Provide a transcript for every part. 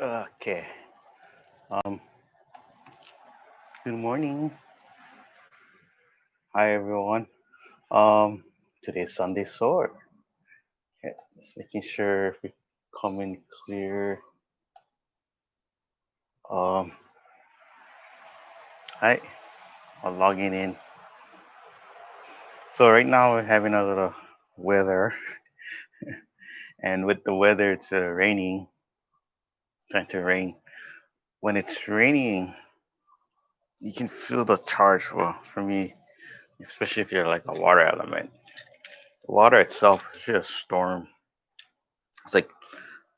Okay. Um. Good morning. Hi everyone. Um. Today's Sunday Sword. Okay. Just making sure if we come in clear. Um. Hi. I'm logging in. So right now we're having a little weather, and with the weather, it's raining. Trying to rain. When it's raining, you can feel the charge. Well, for me, especially if you're like a water element, the water itself is just a storm. It's like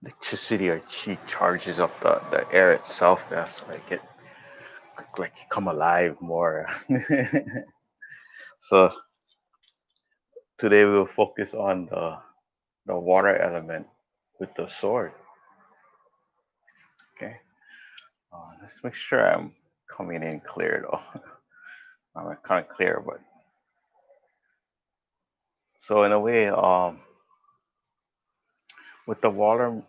electricity or chi charges up the air itself. That's like it like come alive more. So today we will focus on the water element with the sword. Okay. Let's make sure I'm coming in clear though. I'm kind of clear, but so in a way, with the water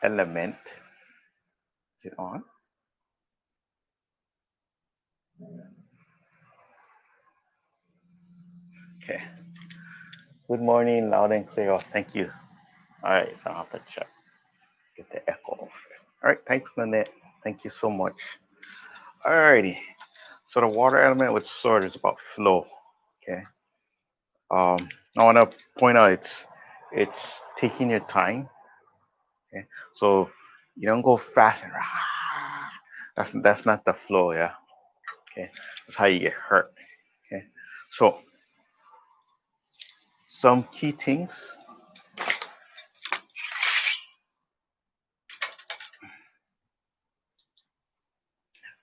element, is it on? Okay. Good morning, loud and clear. Oh, thank you. All right, so I'll have to check. Get the echo off. All right, thanks, Nanette. Thank you so much. Alrighty. So the water element with sword is about flow. Okay. Um, I want to point out it's taking your time. Okay. So you don't go fast and that's not the flow. Yeah. Okay. That's how you get hurt. Okay. So some key things.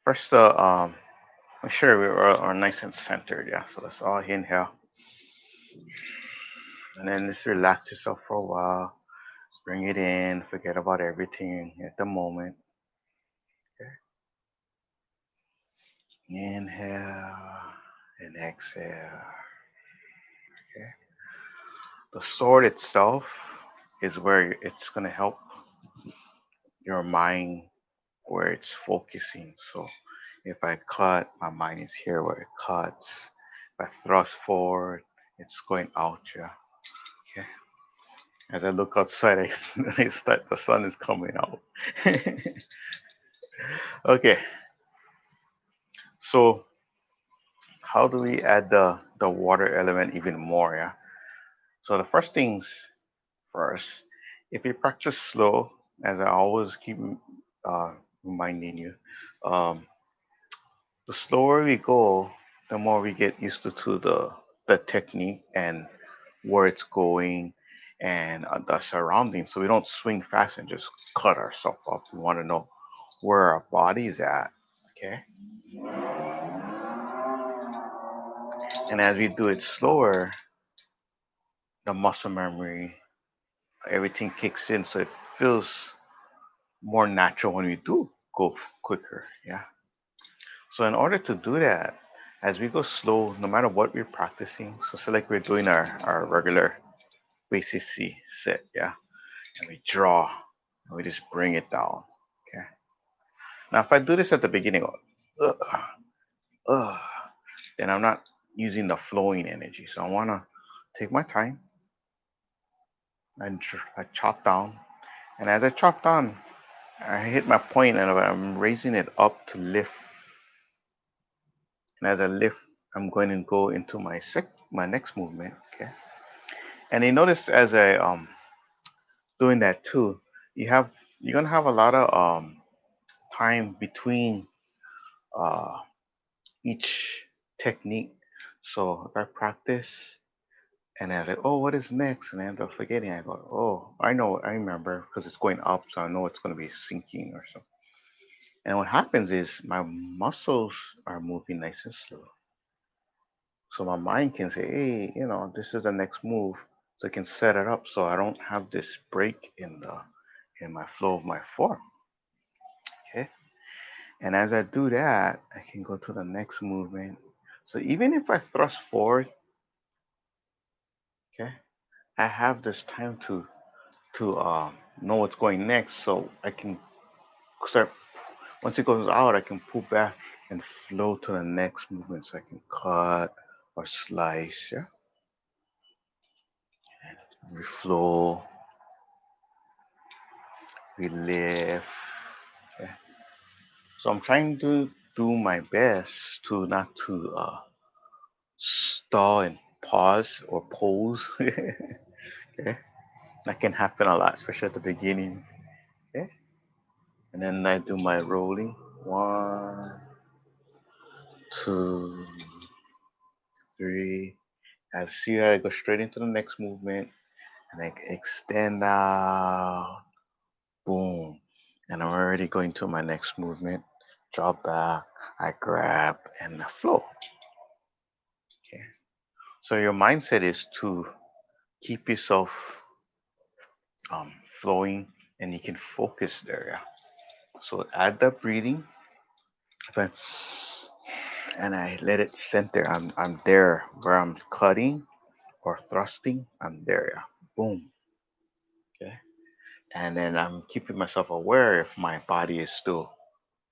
First, make sure are nice and centered. Yeah. So let's all inhale, and then just relax yourself for a while. Bring it in. Forget about everything at the moment. Okay. Inhale and exhale. Okay. The sword itself is where it's going to help your mind where it's focusing. So if I cut, my mind is here where it cuts. If I thrust forward, it's going out. Yeah. Okay. As I look outside, I start. The sun is coming out. Okay. So how do we add the water element even more? Yeah. So the first things first, if you practice slow, as I always keep uh, reminding you, um, the slower we go, the more we get used to the technique and where it's going and the surroundings. So we don't swing fast and just cut ourselves up. We want to know where our body's at. Okay. And as we do it slower, the muscle memory, everything kicks in. So it feels more natural when we do go quicker. Yeah. So in order to do that, as we go slow, no matter what we're practicing, so say like we're doing our regular basic C set, yeah, and we draw and we just bring it down. Okay. Now if I do this at the beginning, uh, uh, then I'm not using the flowing energy. So I wanna take my time and I chop down. And as I chop down, I hit my point and I'm raising it up to lift. And as I lift, I'm going to go into my next movement. Okay. And you notice as I doing that too, you're gonna have a lot of time between uh each technique. So if I practice and I like, oh, what is next? And I end up forgetting. I go, oh, I remember because it's going up, so I know it's gonna be sinking or something. And what happens is my muscles are moving nice and slow. So my mind can say, hey, this is the next move. So I can set it up so I don't have this break in my flow of my form. Okay. And as I do that, I can go to the next movement. So even if I thrust forward, okay, I have this time to know what's going next, so I can start. Once it goes out, I can pull back and flow to the next movement, so I can cut or slice. Yeah, we flow, we lift. Okay. So I'm trying to do my best to not to stall and pause or pose. Okay, that can happen a lot, especially at the beginning. Okay, and then I do my rolling. One, two, three. I see I go straight into the next movement and I extend out. Boom. And I'm already going to my next movement. Drop back. I grab and I flow. Okay. So your mindset is to keep yourself flowing and you can focus there. Yeah. So add the breathing. If I, and I let it center. I'm there where I'm cutting or thrusting. I'm there. Yeah. Boom. Okay. And then I'm keeping myself aware if my body is still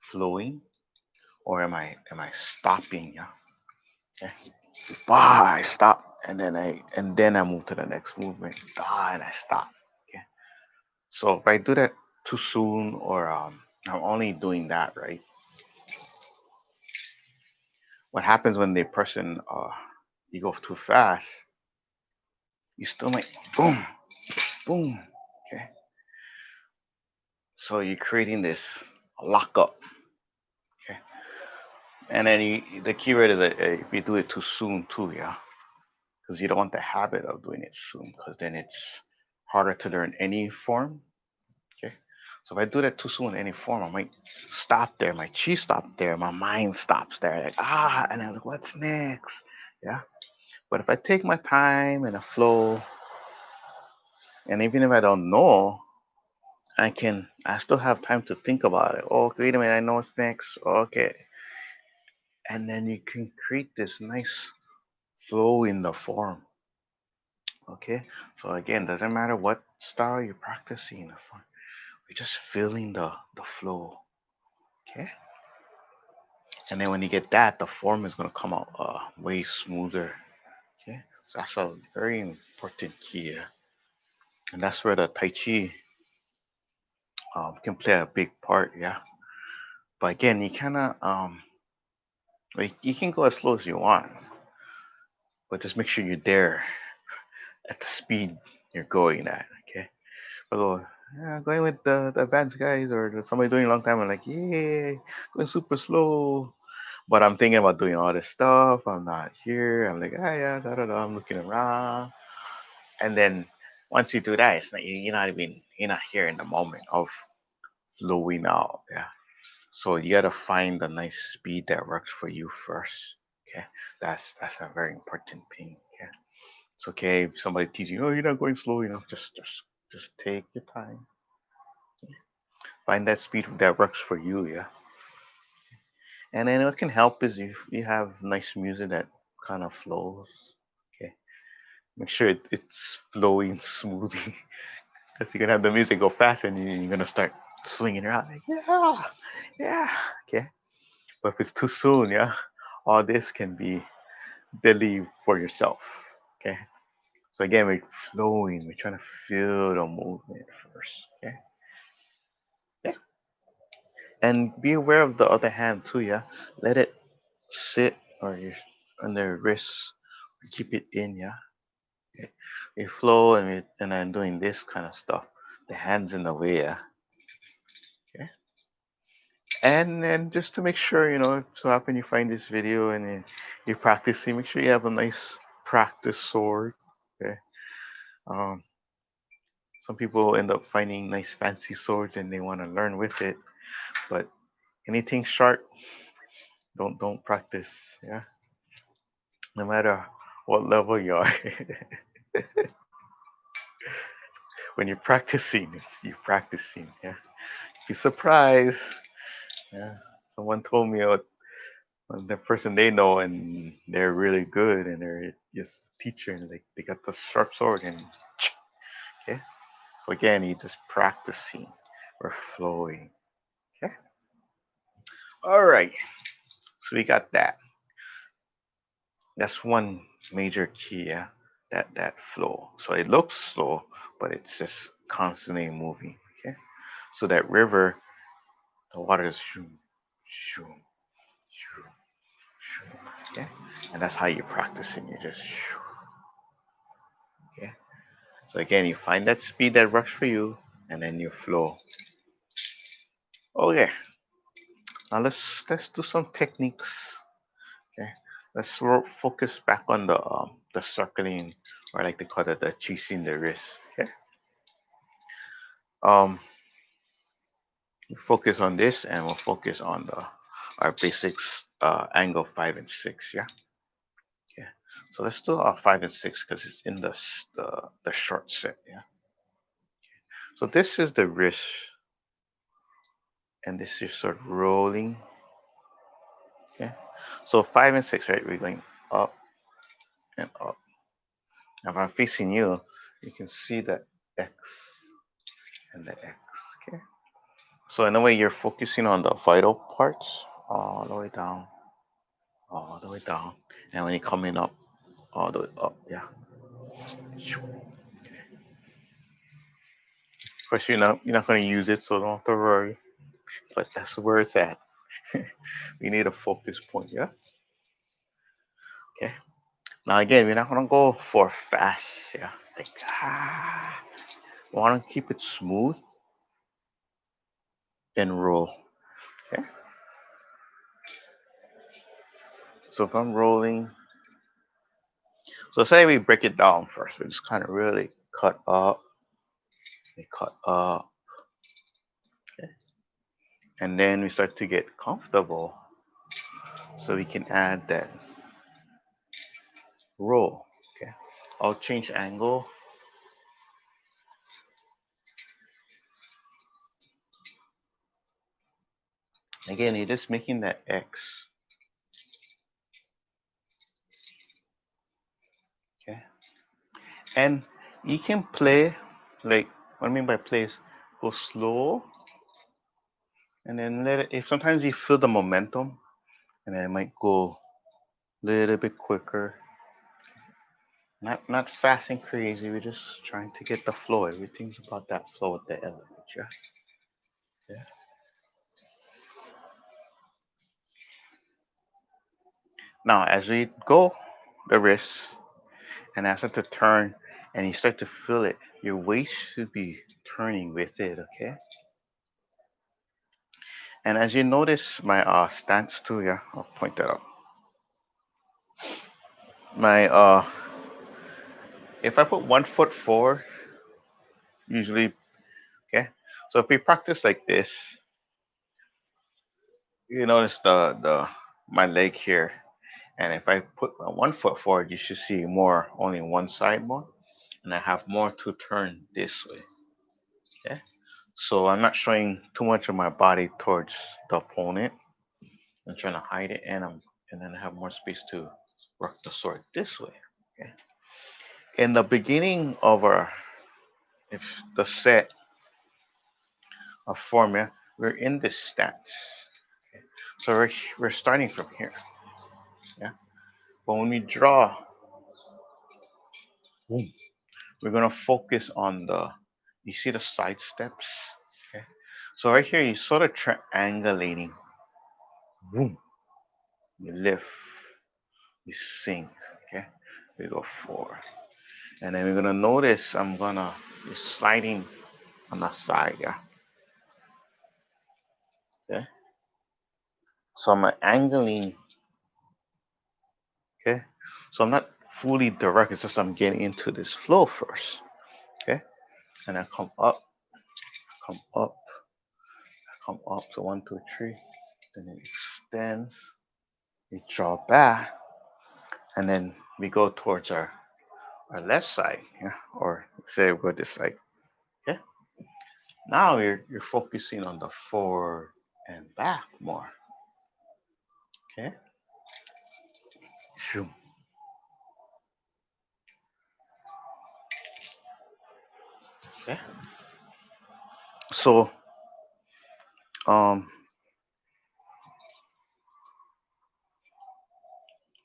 flowing or am I stopping? Yeah. Okay. I stop and then I move to the next movement. And I stop. Okay. So if I do that too soon or I'm only doing that, right? What happens when the person you go too fast, you still might boom, boom. Okay. So you're creating this lockup. Okay. And then the key word is if you do it too soon too, yeah. Because you don't want the habit of doing it soon, because then it's harder to learn any form. Okay. So if I do that too soon in any form, I might stop there. My chi stopped there. My mind stops there. Like, and I'm like, what's next? Yeah. But if I take my time and a flow, and even if I don't know, I still have time to think about it. Oh, wait a minute, I know what's next. Okay. And then you can create this nice flow in the form. Okay. So again, doesn't matter what style you're practicing the form. We're just feeling the flow. Okay. And then when you get that, the form is gonna come out way smoother. Okay. So that's a very important key. Yeah? And that's where the Tai Chi can play a big part. Yeah. But again, you kinda like you can go as slow as you want, but just make sure you're there at the speed you're going at. Okay. I go, yeah, going with the advanced guys or somebody doing a long time. I'm like, yeah, going super slow. But I'm thinking about doing all this stuff. I'm not here. I'm like, yeah, da da da. I'm looking around. And then once you do that, it's not you're not here in the moment of flowing out. Yeah. So you gotta find the nice speed that works for you first. Okay. That's a very important thing. Okay. It's okay if somebody teaches you, oh, you're not going slow enough. Just take your time. Find that speed that works for you. Yeah. And then what can help is you have nice music that kind of flows. Okay. Make sure it's flowing smoothly. Because you're gonna have the music go fast and you're gonna start swinging around like yeah, okay. But if it's too soon, yeah, all this can be deadly for yourself. Okay. So again, we're flowing. We're trying to feel the movement first. Okay. Yeah. And be aware of the other hand too. Yeah. Let it sit or you on the wrist. Keep it in. Yeah. Okay. We flow and then doing this kind of stuff. The hands in the way. Yeah. Okay. And just to make sure, if so happen you find this video and you're practicing, make sure you have a nice practice sword. Okay. Um, some people end up finding nice fancy swords and they want to learn with it, but anything sharp, don't practice. Yeah. No matter what level you are, when you're practicing, it's you practicing. Yeah. Be surprised. Yeah. Someone told me the person they know and they're really good and they're just a teacher and they got the sharp sword and okay. So again, you're just practicing or flowing. Okay. All right. So we got that. That's one major key, yeah. That flow. So it looks slow, but it's just constantly moving. Okay. So that river, the water is shoom, shoom, shoom, shoom. Okay. And that's how you're practicing. You just shoo. Okay. So again, you find that speed that works for you, and then you flow. Okay. Now let's do some techniques. Okay. Let's focus back on the circling, or like they call it, the chasing the wrist. Okay. Um, we focus on this, and we'll focus on the our basics angle 5 and 6. Yeah. Okay. So let's do 5 and 6 because it's in the short set. Yeah. So this is the wrist, and this is sort of rolling. Okay. So 5 and 6, right? We're going up and up. Now if I'm facing you, you can see the X and the X. Okay. So in a way, you're focusing on the vital parts all the way down, all the way down, and when you're coming up, all the way up. Yeah. Of course, you're not going to use it, so don't have to worry. But that's where it's at. We need a focus point. Yeah. Okay. Now again, we're not going to go for fast. Yeah. Like we want to keep it smooth and roll. Okay. So if I'm rolling, so say we break it down first. We just kind of really cut up, we cut up, okay? And then we start to get comfortable, so we can add that roll. Okay, I'll change angle. Again, you're just making that X. Okay, and you can play, like what I mean by play is go slow, and then let it. If sometimes you feel the momentum, and then it might go a little bit quicker. Not fast and crazy. We're just trying to get the flow. Everything's about that flow with the element. Yeah. Yeah. Now, as we go the wrist and I start to turn and you start to feel it, your waist should be turning with it. Okay. And as you notice my stance too, yeah, I'll point that out. My if I put 1 foot forward, usually, okay. So if we practice like this, you notice the my leg here. And if I put my 1 foot forward, you should see more, only one side more. And I have more to turn this way. Okay. So I'm not showing too much of my body towards the opponent. I'm trying to hide it, and then I have more space to work the sword this way. Okay. In the beginning of our, if the set of formula, we're in this stance. Okay. So we're starting from here. Yeah. But when we draw, boom, we're gonna focus on you see the side steps. Okay. So right here, you sort of triangulating. Boom. You lift, you sink. Okay. We go forward. And then we're gonna notice I'm gonna be sliding on the side, yeah. Okay. So I'm angling, okay. So I'm not fully direct, it's just I'm getting into this flow first. Okay. And I come up, come up, come up to 1, 2, 3. Then it extends, we draw back, and then we go towards our left side, yeah, or say we go this side. Okay. Now you're focusing on the forward and back more. Okay. Shoom. Okay. So um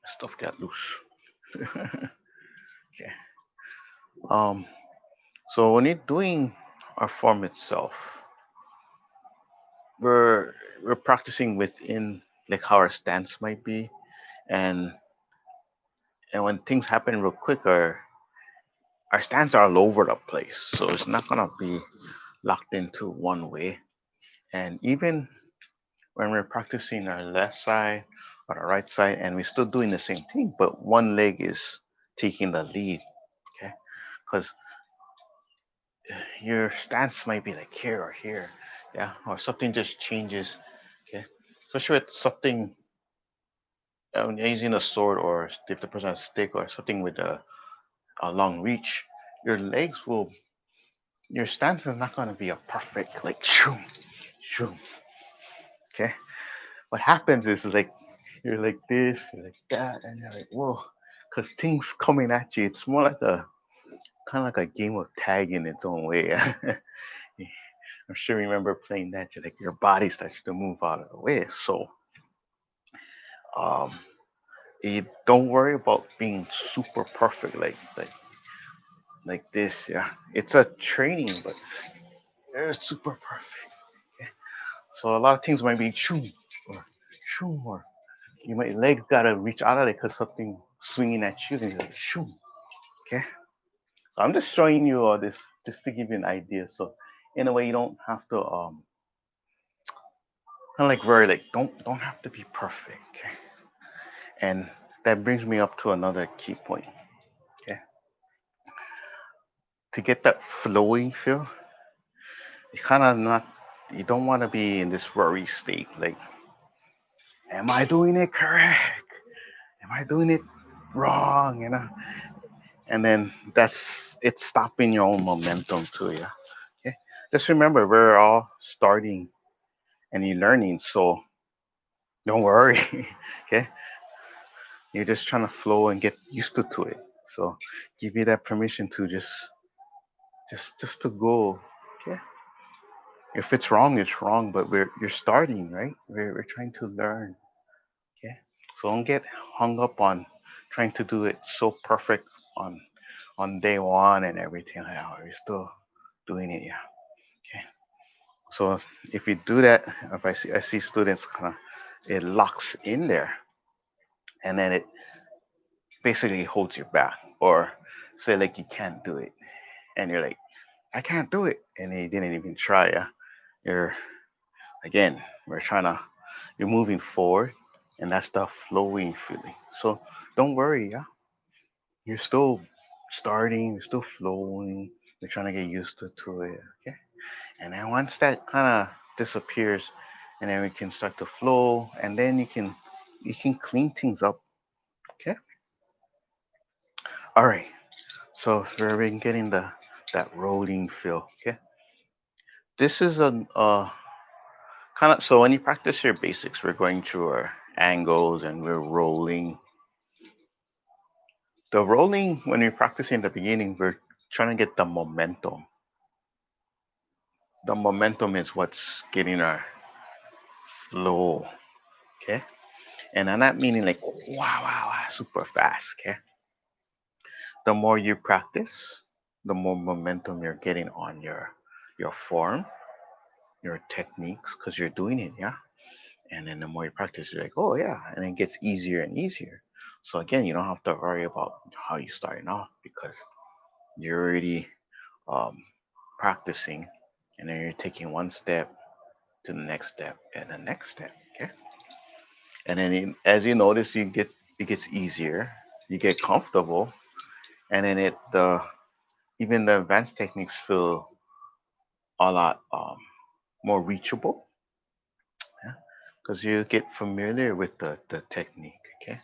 stuff got loose. Okay. Um so when you're doing our form itself, we're we're practicing within like how our stance might be, and when things happen real quick, our stance are all over the place. So it's not gonna be locked into one way. And even when we're practicing our left side or the right side, and we're still doing the same thing, but one leg is taking the lead. Okay, because your stance might be like here or here, yeah, or something just changes. Okay, especially with something when you're using a sword, or if the person has a stick or something with a long reach, your legs will, your stance is not going to be a perfect like shoo, shoo. Okay, what happens is like you're like this, you're like that, and you're like whoa, because things coming at you. It's more like a kind of like a game of tag in its own way. I'm sure you remember playing that. You're like your body starts to move out of the way. So um, you don't worry about being super perfect like this. Yeah, it's a training, but they're super perfect. Okay? So a lot of things might be or choo, or you might leg gotta reach out of it because something swinging at you, and you're like shoo. Okay, so I'm just showing you all this just to give you an idea. So in a way, you don't have to kind of like very like don't have to be perfect. Okay? And that brings me up to another key point. Okay, to get that flowy feel, you kind of not, you don't want to be in this worry state. Like, am I doing it correct? Am I doing it wrong? You know, and then that's it's stopping your own momentum too. Yeah. Okay. Just remember, we're all starting and you're learning, so don't worry. Okay. You're just trying to flow and get used to it. So give you that permission to just to go. Okay. If it's wrong, it's wrong. But you're starting, right? We're trying to learn. Okay. So don't get hung up on trying to do it so perfect on day one and everything. Like, oh, you're still doing it, yeah. Okay. So if you do that, if I see students kind of it locks in there, and then it basically holds you back, or say like you can't do it, and you're like, I can't do it, and you didn't even try. Yeah. You're again, we're trying to, you're moving forward, and that's the flowing feeling. So don't worry, yeah. You're still starting, you're still flowing, you're trying to get used to it. Okay. And then once that kind of disappears, and then we can start to flow, and then you can clean things up. Okay. All right. So we're been getting the that rolling feel. Okay. This is a kind of, so when you practice your basics, we're going through our angles and we're rolling. The rolling, when we practice in the beginning, we're trying to get the momentum. The momentum is what's getting our flow. Okay. And I'm not meaning like wow, super fast. Okay. The more you practice, the more momentum you're getting on your form, your techniques, because you're doing it, yeah. And then the more you practice, you're like, oh yeah, and it gets easier and easier. So again, you don't have to worry about how you're starting off because you're already um, practicing, and then you're taking one step to the next step and the next step. Okay, and then as you notice, it gets easier, you get comfortable, and then it the even the advanced techniques feel a lot more reachable. Yeah, because you get familiar with the technique. Okay,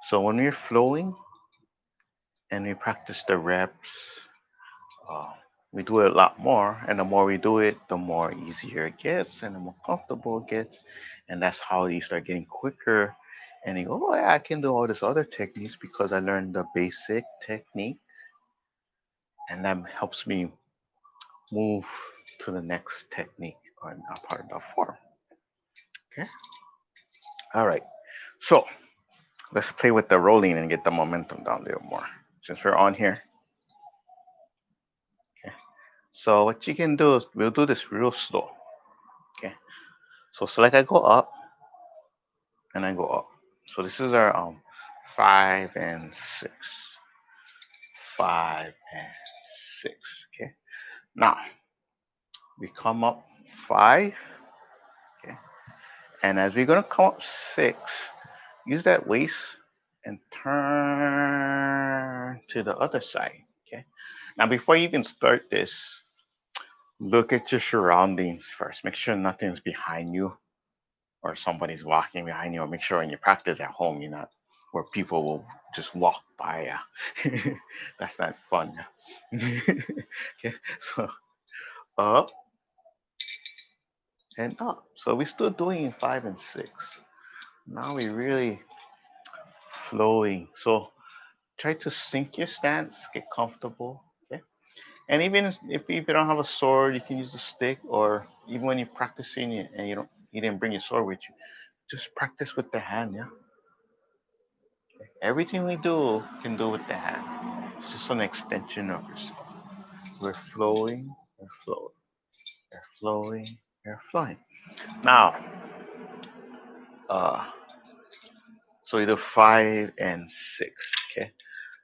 so when we're flowing and we practice the reps, uh, we do it a lot more, and the more we do it, the more easier it gets, and the more comfortable it gets, and that's how you start getting quicker. And you go, oh yeah, I can do all these other techniques because I learned the basic technique, and that helps me move to the next technique or part of the form. Okay. All right. So let's play with the rolling and get the momentum down a little more. Since we're on here. Okay. So what you can do is we'll do this real slow. Okay. So select I go up and I go up. So this is our 5 and 6. 5 and 6. Okay. Now we come up 5. Okay. And as we're gonna come up 6, use that waist and turn to the other side. Okay. Now before you even start this, look at your surroundings first. Make sure nothing's behind you or somebody's walking behind you, or make sure when you practice at home, you're not where people will just walk by you. That's not fun. Okay, so up and up. So we're still doing 5 and 6. Now we really flowing. So try to sink your stance, get comfortable. Okay. And even if you don't have a sword, you can use a stick, or even when you're practicing and you didn't bring your sword with you, just practice with the hand. Yeah. Everything we do can do with the hand. It's just an extension of yourself. We're flowing, we're flowing, we're flowing, we're flowing. Now, uh, so we do 5 and 6. Okay.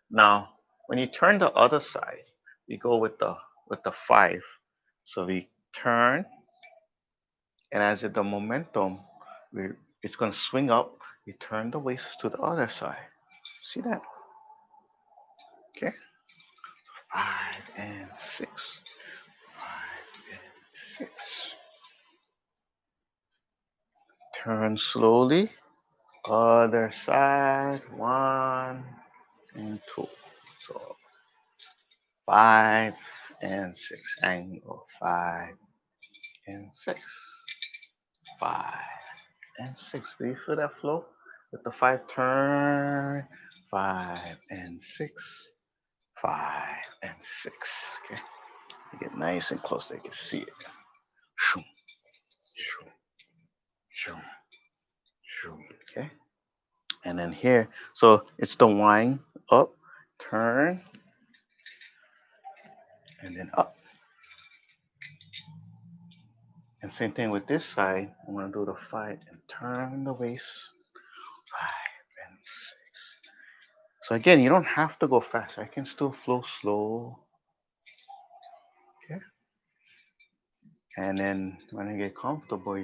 Now, when you turn the other side, we go with the 5. So we turn, and as the momentum, we it's gonna swing up. We turn the waist to the other side. See that? Okay. 5 and 6. 5 and 6. Turn slowly. Other side. 1 and 2. So 5 and 6. Angle. 5 and 6. 5 and 6. Do you feel that flow? With the 5 turn. 5 and 6. 5 and 6. Okay. You get nice and close so you can see it. Shoom, shoom, shoom, shoom. Okay. And then here, so it's the wind up, turn, and then up. And same thing with this side. I'm gonna do the 5 and turn the waist. 5 and 6. So again, you don't have to go fast. I can still flow slow. Okay. And then when you get comfortable,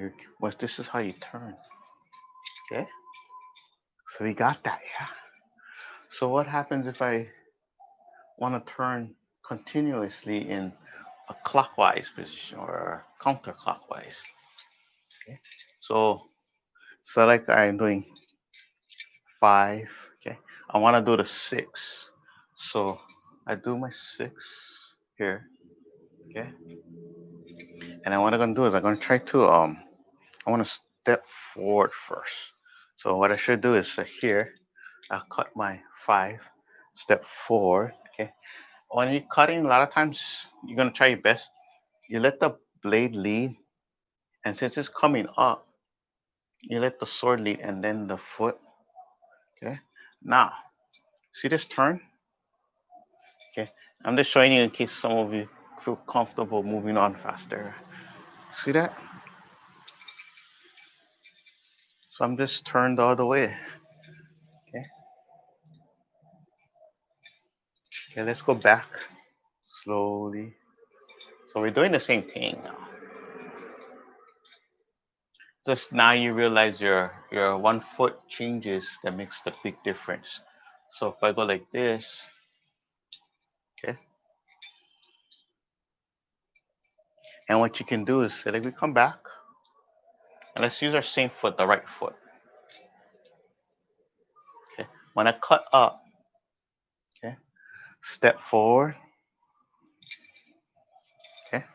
this is how you turn. Okay. So we got that, yeah. So what happens if I want to turn continuously in a clockwise position or counterclockwise? Okay. So like I'm doing 5. Okay. I want to do the 6. So I do my 6 here. Okay. And what I'm gonna do is I'm gonna try to I want to step forward first. So what I should do is here I'll cut my 5, step forward. Okay. When you're cutting, a lot of times you're gonna try your best. You let the blade lead, and since it's coming up, you let the sword lead and then the foot. Okay. Now, see this turn? Okay. I'm just showing you in case some of you feel comfortable moving on faster. See that? So I'm just turned the other way. Okay. Okay, let's go back slowly. So we're doing the same thing now. Just now you realize your 1 foot changes that makes the big difference. So if I go like this, okay, and what you can do is say like we come back and let's use our same foot, the right foot. Okay. When I cut up, okay, step forward, okay,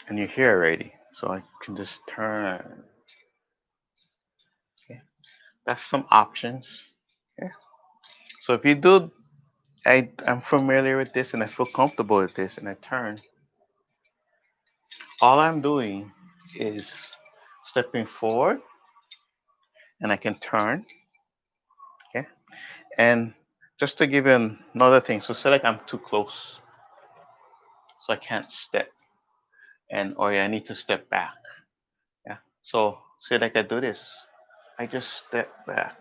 and you're here already. So I can just turn. Okay. That's some options. Okay. So if you do I'm familiar with this and I feel comfortable with this, and I turn. All I'm doing is stepping forward, and I can turn. Okay. And just to give you another thing, so say like I'm too close, so I can't step, and or I need to step back. Yeah. So say like I do this, I just step back.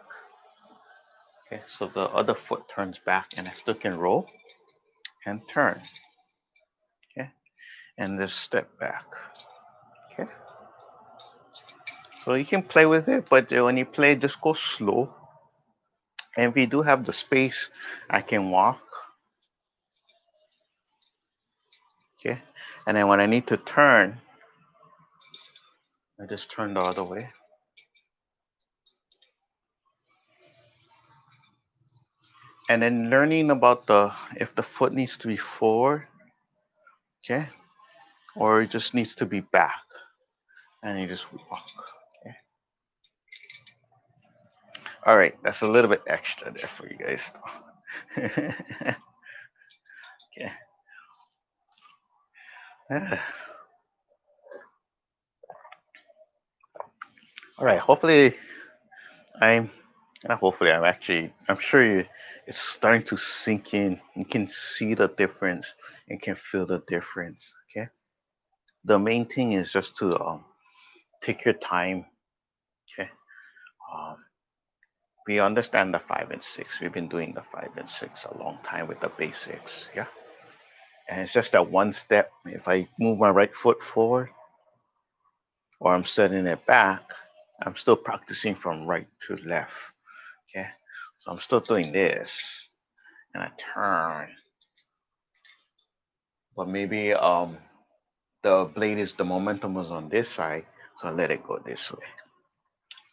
Okay. So the other foot turns back, and I still can roll and turn. Okay. And just step back. Okay. So you can play with it, but when you play, just go slow. And if you do have the space, I can walk. Okay. And then when I need to turn, I just turn the other way. And then learning about the if the foot needs to be forward, okay, or it just needs to be back, and you just walk. Okay. All right, that's a little bit extra there for you guys. Okay. All right. Hopefully, I'm not hopefully I'm sure it's starting to sink in. You can see the difference and can feel the difference. Okay. The main thing is just to take your time. Okay. Um, we understand the 5 and 6. We've been doing the 5 and 6 a long time with the basics. Yeah. And it's just that one step. If I move my right foot forward or I'm setting it back, I'm still practicing from right to left. Okay. So I'm still doing this and I turn. But maybe the blade is the momentum is on this side, so I let it go this way.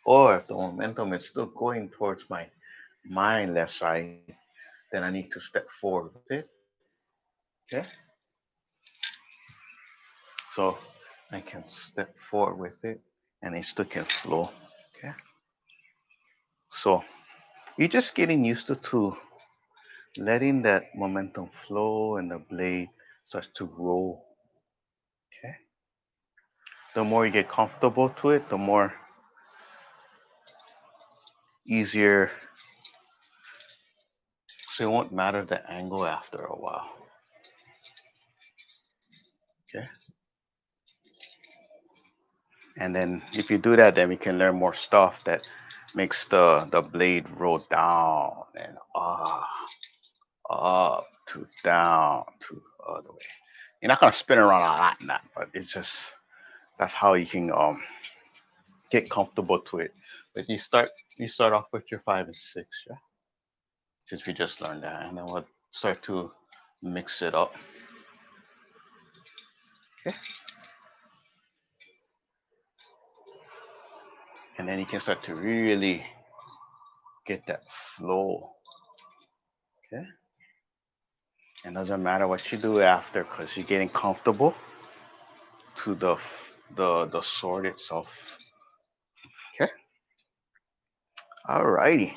Or if the momentum is still going towards my left side, then I need to step forward with it. Okay. So I can step forward with it and it still can flow. Okay. So you're just getting used to letting that momentum flow and the blade starts to roll. Okay. The more you get comfortable to it, the more easier. So it won't matter the angle after a while. Okay. And then if you do that, then we can learn more stuff that makes the blade roll down and up to down to other way. You're not gonna spin around a lot in that, but it's just that's how you can get comfortable to it. But you start off with your 5 and 6, yeah. Since we just learned that, and then we'll start to mix it up. Okay. And then you can start to really get that flow. Okay. And doesn't matter what you do after, because you're getting comfortable to the sword itself. Okay. Alrighty.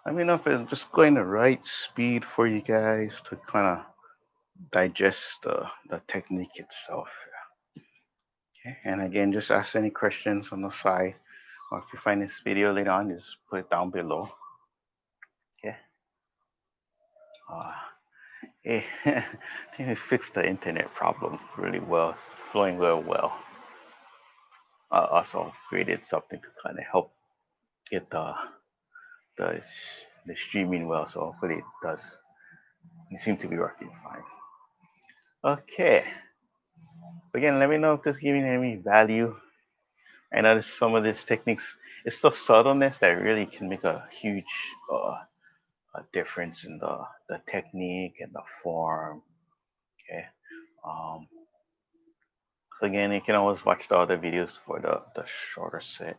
Let me know if it's just going the right speed for you guys to kind of digest the technique itself. Okay. And again, just ask any questions on the side, or if you find this video later on, just put it down below. Okay. Uh, I think we fixed the internet problem really well. It's flowing very well. Also created something to kind of help get the the streaming well. So hopefully it does. It seems to be working fine. Okay. So again, let me know if this is giving any value. I noticed some of these techniques. It's the subtleness that really can make a huge a difference in the technique and the form. Okay. Um, so again, you can always watch the other videos for the shorter set.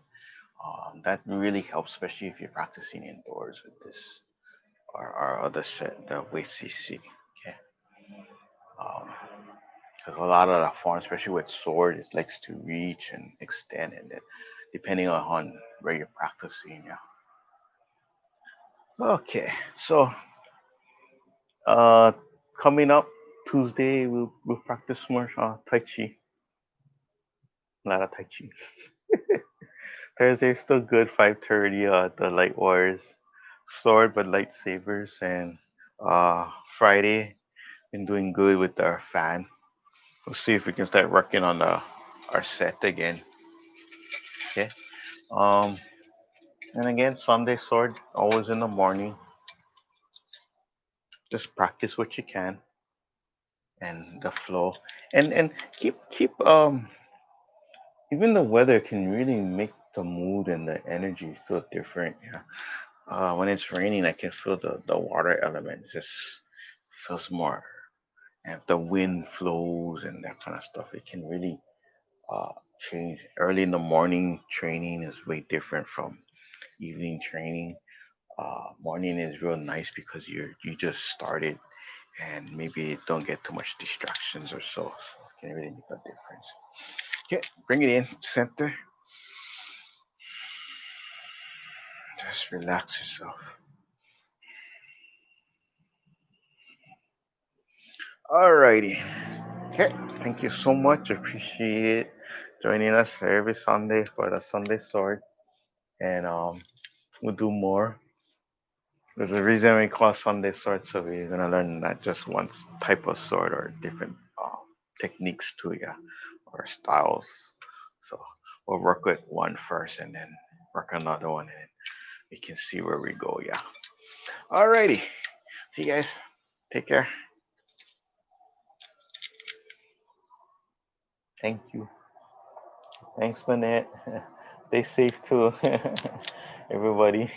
That really helps, especially if you're practicing indoors with this or other set, the weight CC. Okay. Because a lot of the form, especially with sword, it likes to reach and extend, and then depending on where you're practicing, yeah. Okay, so uh, coming up Tuesday, we'll practice more Tai Chi, a lot of Tai Chi. Thursday still good, 5:30. The Light Wars, Sword but lightsabers, and Friday been doing good with our fan. We'll see if we can start working on our set again. Okay. Um, and again, Sunday Sword always in the morning. Just practice what you can and the flow, and keep. Even the weather can really make the mood and the energy feel different. Yeah. When it's raining, I can feel the water element just feels more. And if the wind flows and that kind of stuff, it can really uh, change. Early in the morning training is way different from evening training. Morning is real nice because you just started and maybe don't get too much distractions or so. So it can really make a difference. Okay, bring it in, center. Just relax yourself. Alrighty. Okay, thank you so much. Appreciate joining us every Sunday for the Sunday Sword. And we'll do more. There's a reason we call Sunday Sword, so we're gonna learn not just one type of sword or different techniques too, yeah, or styles. So we'll work with one first and then work another one, and we can see where we go, yeah. Alrighty. See you guys. Take care. Thank you. Thanks, Lynette. Stay safe too, everybody.